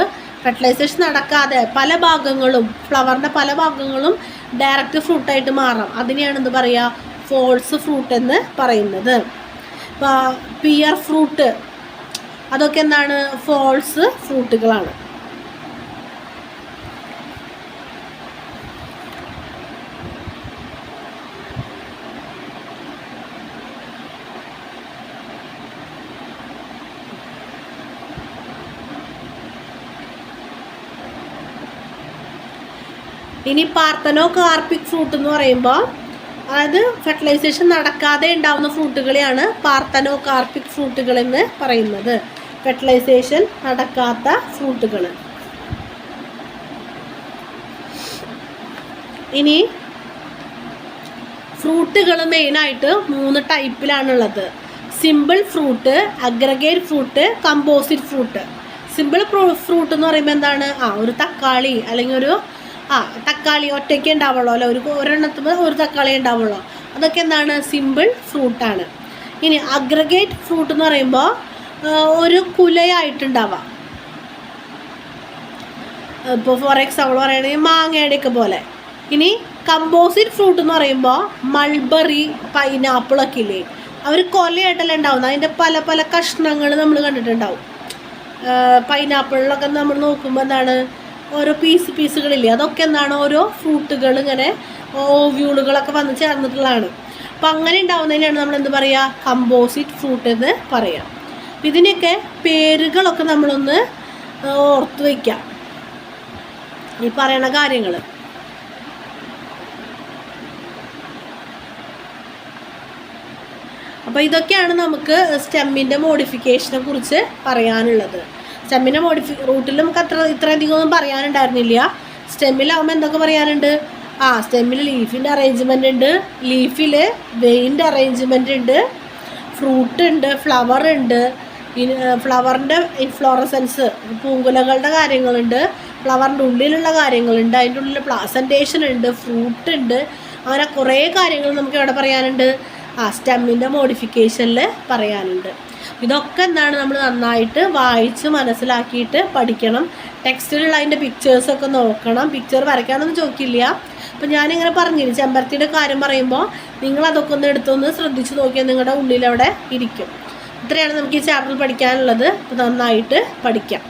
Speaker 1: ഫെർട്ടിലൈസേഷൻ നടക്കാതെ പല ഭാഗങ്ങളും, ഫ്ലവറിൻ്റെ പല ഭാഗങ്ങളും ഡയറക്റ്റ് ഫ്രൂട്ടായിട്ട് മാറാം. അതിനെയാണ് എന്ത് പറയുക, ഫോൾസ് ഫ്രൂട്ട് എന്ന് പറയുന്നത്. പിയർ ഫ്രൂട്ട്, അതൊക്കെ എന്താണ്, ഫോൾസ് ഫ്രൂട്ടുകളാണ്. ഇനി പാർത്തനോകാർപ്പിക് ഫ്രൂട്ട് എന്ന് പറയുമ്പോൾ അതായത് ഫെർട്ടിലൈസേഷൻ നടക്കാതെ ഉണ്ടാവുന്ന ഫ്രൂട്ടുകളെയാണ് പാർത്തനോകാർപ്പിക് ഫ്രൂട്ടുകൾ എന്ന് പറയുന്നത്. ഫെർട്ടിലൈസേഷൻ നടക്കാത്ത ഫ്രൂട്ടുകൾ. ഇനി ഫ്രൂട്ടുകൾ മെയിനായിട്ട് 3 ടൈപ്പിലാണുള്ളത്. Simple fruit, aggregate fruit, composite fruit. Simple fruit എന്ന് പറയുമ്പോൾ എന്താണ്, ഒരു തക്കാളി അല്ലെങ്കിൽ ഒരു തക്കാളി ഒറ്റയ്ക്ക് ഉണ്ടാവുള്ളൂ, അല്ല ഒരെണ്ണത്തിന് ഒരു തക്കാളി ഉണ്ടാവുള്ളൂ, അതൊക്കെ എന്താണ്, സിമ്പിൾ ഫ്രൂട്ടാണ്. ഇനി അഗ്രഗേറ്റ് ഫ്രൂട്ട് എന്ന് പറയുമ്പോൾ ഒരു കുലയായിട്ടുണ്ടാവാം. ഇപ്പോൾ ഫോർ എക്സാമ്പിൾ പറയുകയാണെങ്കിൽ മാങ്ങയുടെയൊക്കെ പോലെ. ഇനി കമ്പോസിറ്റ് ഫ്രൂട്ട് എന്ന് പറയുമ്പോൾ മൾബറി, പൈനാപ്പിളൊക്കെ ഇല്ലേ, അവർ കൊലയായിട്ടല്ല ഉണ്ടാവുന്നത്, അതിൻ്റെ പല പല കഷ്ണങ്ങൾ നമ്മൾ കണ്ടിട്ടുണ്ടാവും. പൈനാപ്പിളിലൊക്കെ നമ്മൾ നോക്കുമ്പോൾ എന്താണ്, ഓരോ പീസുകളില്ലേ, അതൊക്കെ എന്താണ്, ഓരോ ഫ്രൂട്ടുകൾ ഇങ്ങനെ ഓവ്യൂളുകളൊക്കെ വന്ന് ചേർന്നിട്ടുള്ളതാണ്. അപ്പം അങ്ങനെ ഉണ്ടാവുന്നതിനാണ് നമ്മൾ എന്ത് പറയുക, കമ്പോസിറ്റ് ഫ്രൂട്ട് എന്ന് പറയാം. ഇതിനൊക്കെ പേരുകളൊക്കെ നമ്മളൊന്ന് ഓർത്ത് വയ്ക്കാം, ഈ പറയണ കാര്യങ്ങൾ. അപ്പോൾ ഇതൊക്കെയാണ് നമുക്ക് സ്റ്റെമ്മിൻ്റെ മോഡിഫിക്കേഷനെ കുറിച്ച് പറയാനുള്ളത്. സ്റ്റെമ്മിൻ്റെ റൂട്ടിൽ നമുക്ക് ഇത്രയധികം ഒന്നും പറയാനുണ്ടായിരുന്നില്ല. സ്റ്റെമ്മിലാവുമ്പോൾ എന്തൊക്കെ പറയാനുണ്ട്, സ്റ്റെമ്മിൽ ലീഫിൻ്റെ അറേഞ്ച്മെൻ്റ് ഉണ്ട്, ലീഫിൽ വെയിൻ്റെ അറേഞ്ച്മെൻ്റ് ഉണ്ട്, ഫ്രൂട്ട് ഉണ്ട്, ഫ്ലവർ ഉണ്ട്, ഫ്ലവറിൻ്റെ ഇൻഫ്ലോറസൻസ്, പൂങ്കുലകളുടെ കാര്യങ്ങളുണ്ട്, ഫ്ലവറിൻ്റെ ഉള്ളിലുള്ള കാര്യങ്ങളുണ്ട്, അതിൻ്റെ ഉള്ളിൽ പ്ലാസൻറ്റേഷൻ ഉണ്ട്, ഫ്രൂട്ട് ഉണ്ട്, അങ്ങനെ കുറേ കാര്യങ്ങൾ നമുക്ക് ഇവിടെ പറയാനുണ്ട്. സ്റ്റെമ്മിൻ്റെ മോഡിഫിക്കേഷനിൽ പറയാനുണ്ട്. ഇതൊക്കെ എന്താണ്, നമ്മൾ നന്നായിട്ട് വായിച്ച് മനസ്സിലാക്കിയിട്ട് പഠിക്കണം. ടെക്സ്റ്റിലുള്ള അതിൻ്റെ പിക്ചേഴ്സൊക്കെ നോക്കണം. പിക്ചർ വരയ്ക്കാനൊന്നും ചോദിക്കില്ല. അപ്പോൾ ഞാനിങ്ങനെ പറഞ്ഞില്ല, ചെമ്പരത്തിയുടെ കാര്യം പറയുമ്പോൾ നിങ്ങളതൊക്കെ ഒന്ന് എടുത്തൊന്ന് ശ്രദ്ധിച്ച് നോക്കിയാൽ നിങ്ങളുടെ ഉള്ളിലവിടെ ഇരിക്കും. ഇത്രയാണ് നമുക്ക് ഈ ചാപ്റ്റർ പഠിക്കാനുള്ളത്. അപ്പോൾ നന്നായിട്ട് പഠിക്കാം.